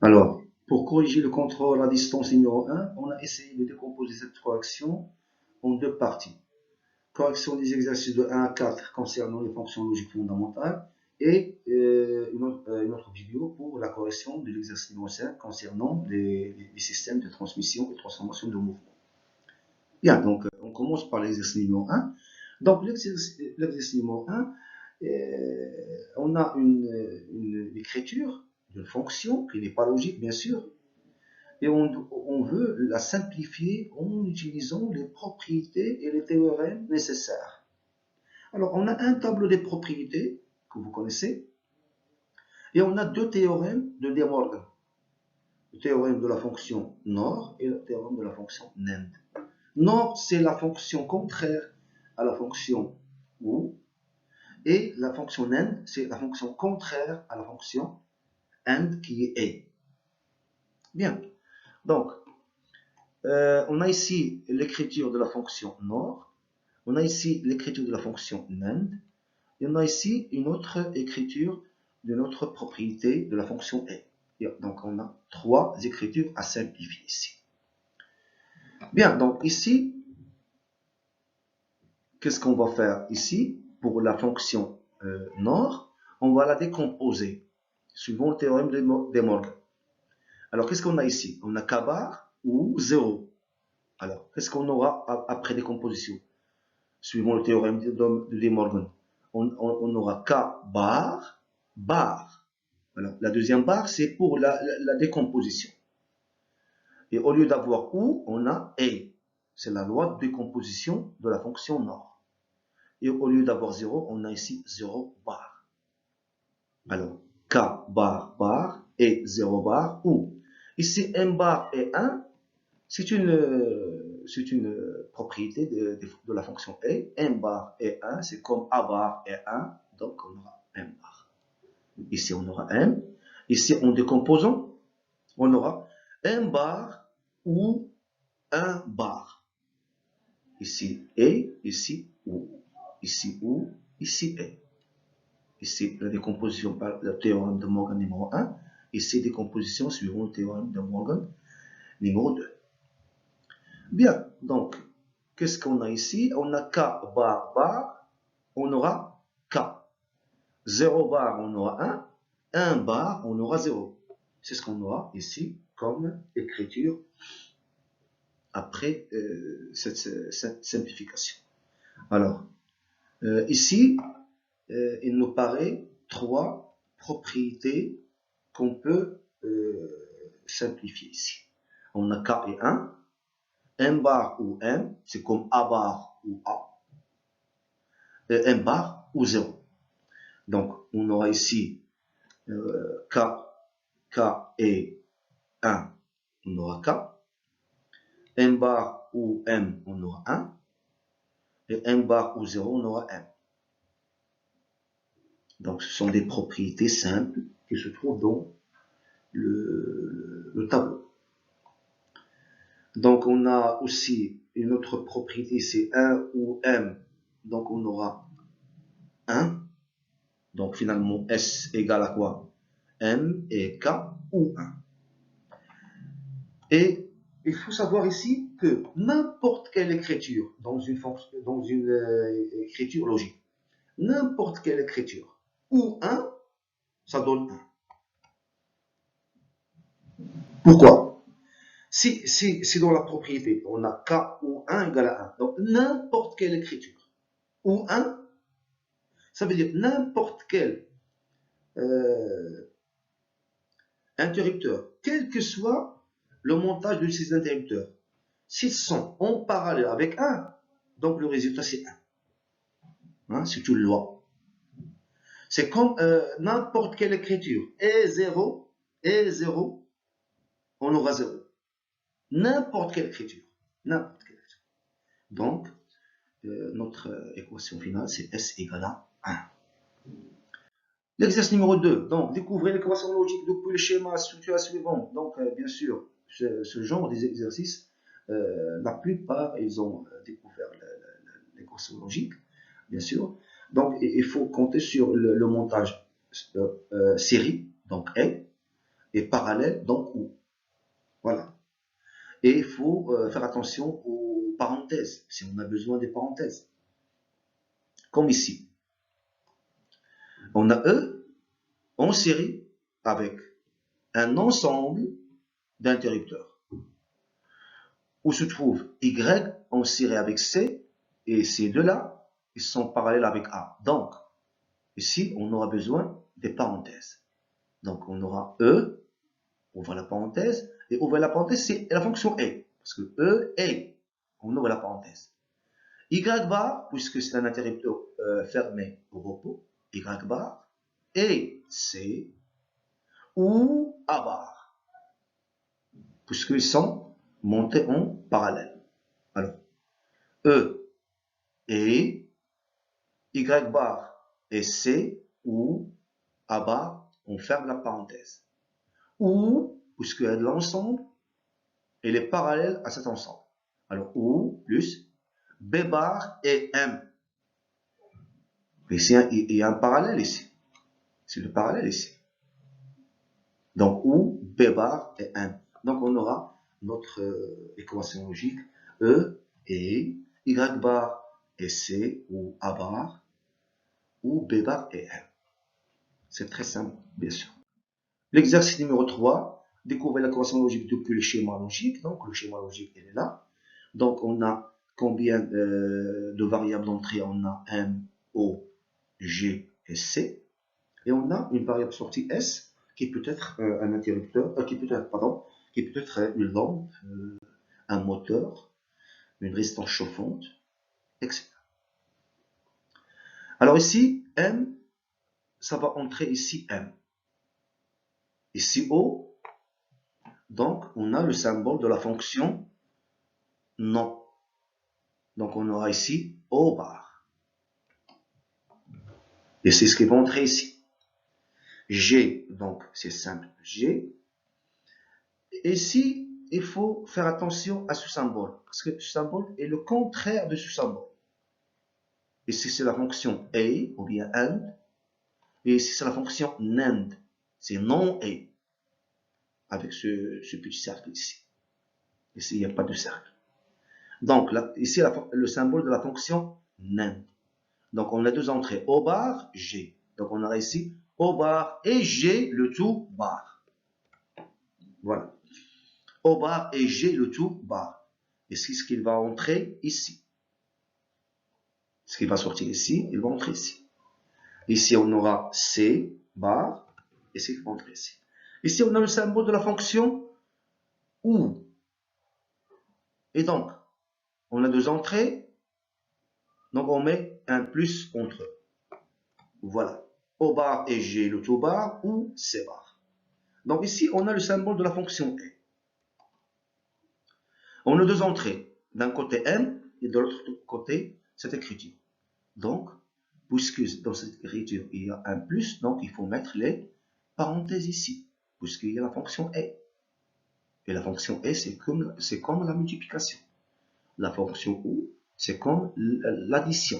Alors, pour corriger le contrôle à distance numéro 1, on a essayé de décomposer cette correction en deux parties. Correction des exercices de 1 à 4 concernant les fonctions logiques fondamentales et une autre vidéo pour la correction de l'exercice numéro 5 concernant les systèmes de transmission et transformation de mouvement. Bien, donc on commence par l'exercice numéro 1. Donc l'exercice numéro 1, on a une écriture d'une fonction qui n'est pas logique, bien sûr, et on veut la simplifier en utilisant les propriétés et les théorèmes nécessaires. Alors, on a un tableau des propriétés que vous connaissez, et on a deux théorèmes de De Morgan. Le théorème de la fonction NOR et le théorème de la fonction NAND. NOR, c'est la fonction contraire à la fonction OU, et la fonction NAND, c'est la fonction contraire à la fonction AND qui est A. Bien, donc, on a ici l'écriture de la fonction NOR, on a ici l'écriture de la fonction NAND, et on a ici une autre écriture de notre propriété de la fonction A. Et donc on a trois écritures à simplifier ici. Bien, donc ici, qu'est-ce qu'on va faire ici pour la fonction NOR? On va la décomposer suivant le théorème de Morgan. Alors qu'est-ce qu'on a ici? On a K bar ou 0. Alors qu'est-ce qu'on aura après décomposition? Suivant le théorème de De Morgan, on aura K bar, bar. Alors, la deuxième barre, c'est pour la décomposition. Et au lieu d'avoir OU, on a A. C'est la loi de décomposition de la fonction NOR. Et au lieu d'avoir 0, on a ici 0 bar. Alors, K bar bar et 0 bar OU. Ici, M bar et 1, c'est une propriété de la fonction A. M bar et 1, c'est comme A bar et 1, donc on aura M bar. Ici, on aura M. Ici, en décomposant, on aura un bar ou un bar. Ici A, ici OU. Ici OU, ici A. Ici, la décomposition par le théorème de Morgan numéro 1. Ici, décomposition suivant le théorème de Morgan numéro 2. Bien, donc, qu'est-ce qu'on a ici? On a K bar bar, on aura K. 0 bar, on aura 1. 1 bar, on aura 0. C'est ce qu'on aura ici comme écriture après cette simplification. Alors, ici, il nous paraît trois propriétés qu'on peut simplifier ici. On a K et 1, M bar ou M, c'est comme A bar ou A, et M bar ou 0. Donc, on aura ici K et 1, on aura K. M bar ou M, on aura 1. Et M bar ou 0, on aura M. Donc, ce sont des propriétés simples qui se trouvent dans le tableau. Donc, on a aussi une autre propriété, c'est 1 ou M. Donc, on aura 1. Donc, finalement, S égale à quoi? M et K ou 1. Et il faut savoir ici que n'importe quelle écriture dans une écriture logique, n'importe quelle écriture ou 1, ça donne 1. Pourquoi? Si dans la propriété, on a K ou 1 égale à 1, donc n'importe quelle écriture ou 1, ça veut dire n'importe quel interrupteur, quel que soit le montage de ces interrupteurs, s'ils sont en parallèle avec 1, donc le résultat c'est 1. Hein, c'est une loi. C'est comme n'importe quelle écriture. Et 0, on aura 0. N'importe quelle écriture. N'importe quelle écriture. Donc, notre équation finale, c'est S égale à 1. L'exercice numéro 2. Donc, découvrez l'équation logique depuis le schéma structurel suivant. Donc, bien sûr, ce genre d'exercices, la plupart, ils ont découvert l'équation logique, bien sûr. Donc, il faut compter sur le montage série, donc A, est parallèle, donc OU. Voilà. Et il faut faire attention aux parenthèses, si on a besoin des parenthèses. Comme ici. On a E en série avec un ensemble d'interrupteurs. Où se trouve Y en série avec C, et ces deux-là, ils sont parallèles avec A. Donc, ici, on aura besoin des parenthèses. Donc, on aura E, ouvre la parenthèse, et ouvre la parenthèse, c'est la fonction E. Parce que E, est, on ouvre la parenthèse. Y bar, puisque c'est un interrupteur fermé au repos, Y bar, et C, ou A bar, puisqu'ils sont montés en parallèle. Alors, E et Y bar et C, ou A bar, on ferme la parenthèse. Ou, puisqu'il y a de l'ensemble, elle est parallèle à cet ensemble. Alors, ou plus B bar et M. Ici, il y a un parallèle ici. C'est le parallèle ici. Donc, ou B bar et M. Donc, on aura notre équation logique E et Y bar et C, ou A bar, ou B bar et M. C'est très simple, bien sûr. L'exercice numéro 3, découvrir l'équation logique depuis le schéma logique. Donc, le schéma logique, il est là. Donc, on a combien de variables d'entrée? On a M, O, G et C. Et on a une variable sortie S qui peut être un interrupteur, qui peut être une lampe, un moteur, une résistance chauffante, etc. Alors ici, M, ça va entrer ici M. Ici O, donc on a le symbole de la fonction non. Donc on aura ici O bar. Et c'est ce qui va entrer ici. G, donc c'est simple, G. Et ici, il faut faire attention à ce symbole, parce que ce symbole est le contraire de ce symbole. Ici, c'est la fonction A, ou bien AND. Et ici, c'est la fonction NAND. C'est non A. Avec ce petit cercle ici. Ici, il n'y a pas de cercle. Donc, là, ici, le symbole de la fonction NAND. Donc, on a deux entrées, O bar, G. Donc, on aura ici O bar et G, le tout bar. Voilà. O bar et G, le tout bar. Et c'est ce qu'il va entrer ici. Ce qui va sortir ici, il va entrer ici. Ici, on aura C bar, et c'est qui va entrer ici. Ici, on a le symbole de la fonction OU. Et donc, on a deux entrées, donc on met un plus entre eux. Voilà. O bar et G, le tout bar, ou C bar. Donc ici, on a le symbole de la fonction E. On a deux entrées, d'un côté M, et de l'autre côté, cette écriture. Donc, puisque dans cette écriture, il y a un plus, donc il faut mettre les parenthèses ici, puisqu'il y a la fonction E. Et la fonction E, c'est comme la multiplication. La fonction OU, c'est comme l'addition.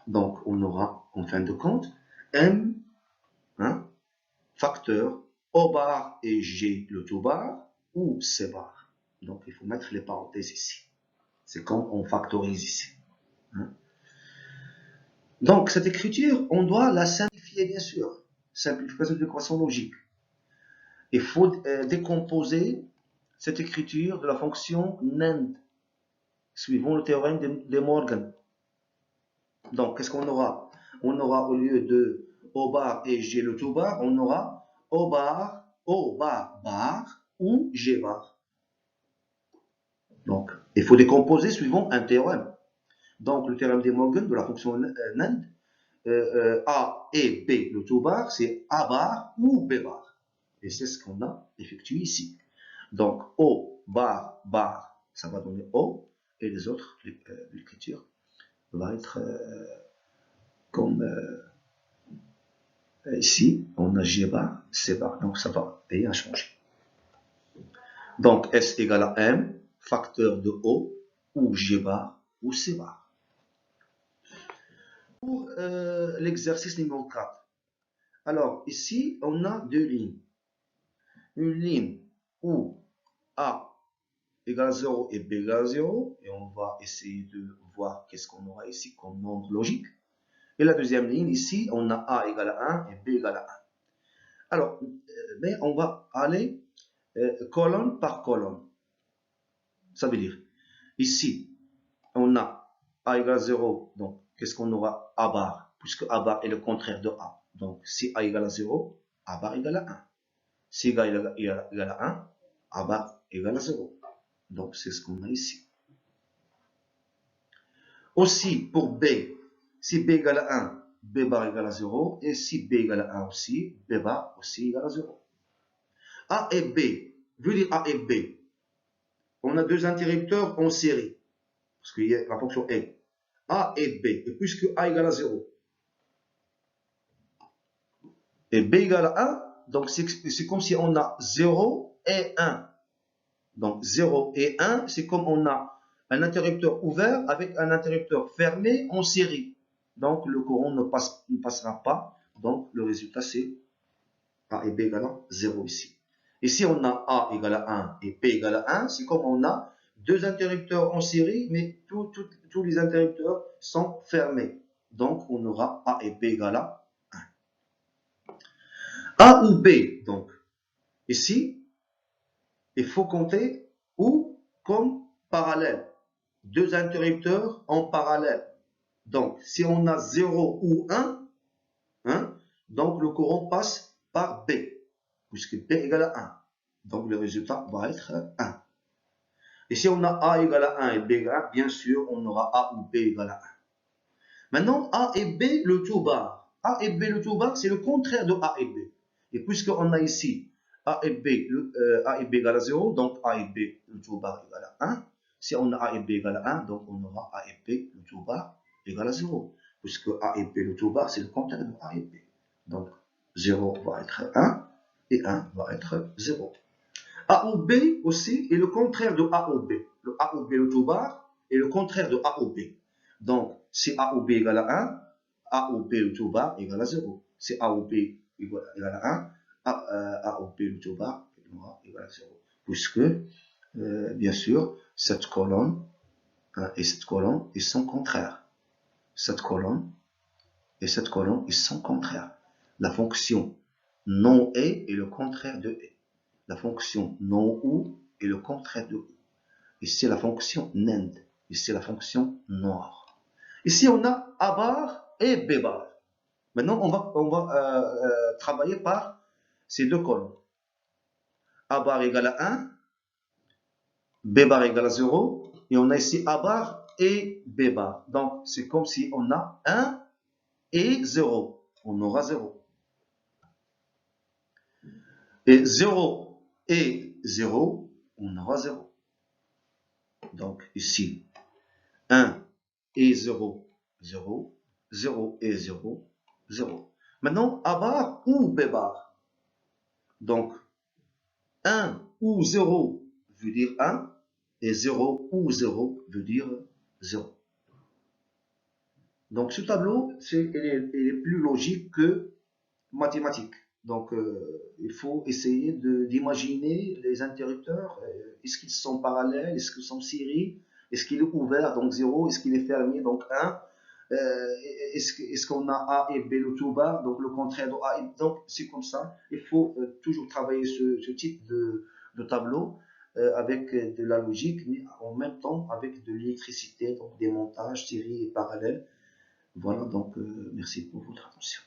Donc, on aura, en fin de compte, M, facteur, O bar et G, le tout bar, ou C bar. Donc, il faut mettre les parenthèses ici. C'est comme on factorise ici. Donc, cette écriture, on doit la simplifier, bien sûr. Simplification de l'équation logique. Il faut décomposer cette écriture de la fonction NAND, suivant le théorème de Morgan. Donc, qu'est-ce qu'on aura? On aura, au lieu de O bar et G le tout bar, on aura O bar bar ou G bar. Donc, il faut décomposer suivant un théorème. Donc, le théorème de Morgan de la fonction NAND, A et B le tout bar, c'est A bar ou B bar. Et c'est ce qu'on a effectué ici. Donc, O bar, ça va donner O, et les autres, l'écriture va être comme ici, on a G bar, C bar, donc ça va rien changer. Donc, S égale à M, facteur de O, ou G bar, ou C bar. Pour l'exercice numéro 4. Alors, ici, on a deux lignes. une ligne où A égale à 0 et B égale à 0, et on va essayer de voir qu'est-ce qu'on aura ici comme nombre logique. Et la deuxième ligne, ici, on a A égale à 1 et B égale à 1. Alors, mais on va aller colonne par colonne. Ça veut dire, ici, on a A égale à 0, donc qu'est-ce qu'on aura? A bar, puisque A bar est le contraire de A. Donc, si A égale à 0, A bar égale à 1. Si A égale à 1, A bar égale à 0. Donc, c'est ce qu'on a ici. Aussi, pour B, si B égale à 1, B bar égale à 0. Et si B égale à 1 aussi, B bar aussi égale à 0. A et B, veut dire A et B. On a deux interrupteurs en série, parce qu'il y a la fonction est. A et B, et puisque A égale à 0, et B égale à 1, donc c'est comme si on a 0 et 1. Donc 0 et 1, c'est comme on a un interrupteur ouvert avec un interrupteur fermé en série. Donc le courant ne passera pas. Donc le résultat c'est A et B égale à 0 ici. Ici on a A égale à 1 et B égale à 1. C'est comme on a deux interrupteurs en série, mais tous les interrupteurs sont fermés. Donc on aura A et B égale à 1. A ou B, donc ici, il faut compter ou comme parallèle. Deux interrupteurs en parallèle. Donc, si on a 0 ou 1, donc le courant passe par B, puisque B égale à 1. Donc, le résultat va être 1. Et si on a A égale à 1 et B égale à 1, bien sûr, on aura A ou B égale à 1. Maintenant, A et B, le tout bar. A et B, le tout bar, c'est le contraire de A et B. Et puisqu'on a ici A et B égale à 0, donc A et B, le tout bar égale à 1. Si on a A et B égale à 1, donc on aura A et B, le tout bar égale à 0. Puisque A et B, le tout bar, c'est le contraire de A et B. Donc 0 va être 1 et 1 va être 0. A ou B aussi est le contraire de A ou B. Le A ou B, le tout bar, est le contraire de A ou B. Donc, si A ou B égale à 1, A ou B, le tout bar, égale à 0. Si A ou B égale à 1, A ou B, le tout bar, égale à 0. Puisque, bien sûr, cette colonne et cette colonne, ils sont contraires. Cette colonne et cette colonne, ils sont contraires. La fonction non est le contraire de est. La fonction non ou est le contraire de ou. Ici, la fonction nend. Ici, la fonction noir. Ici, on a A bar et B bar. Maintenant, on va travailler par ces deux colonnes. A bar égale à 1, B bar égale à 0, et on a ici A bar et B bar. Donc, c'est comme si on a 1 et 0. On aura 0. Et 0 et 0, on aura 0. Donc, ici, 1 et 0, 0, 0 et 0, 0. Maintenant, A bar ou B bar. Donc, 1 ou 0 veut dire 1 et 0 ou 0 veut dire 0. Donc, ce tableau, il est plus logique que mathématique. Donc, il faut essayer d'imaginer les interrupteurs. Est-ce qu'ils sont parallèles? Est-ce qu'ils sont série? Est-ce qu'il est ouvert, donc 0? Est-ce qu'il est fermé, donc 1? Est-ce qu'on a A et B le tout bar, donc le contraire de A? Donc, c'est comme ça. Il faut toujours travailler ce type de tableau avec de la logique, mais en même temps avec de l'électricité, donc des montages, série et parallèles. Voilà, donc merci pour votre attention.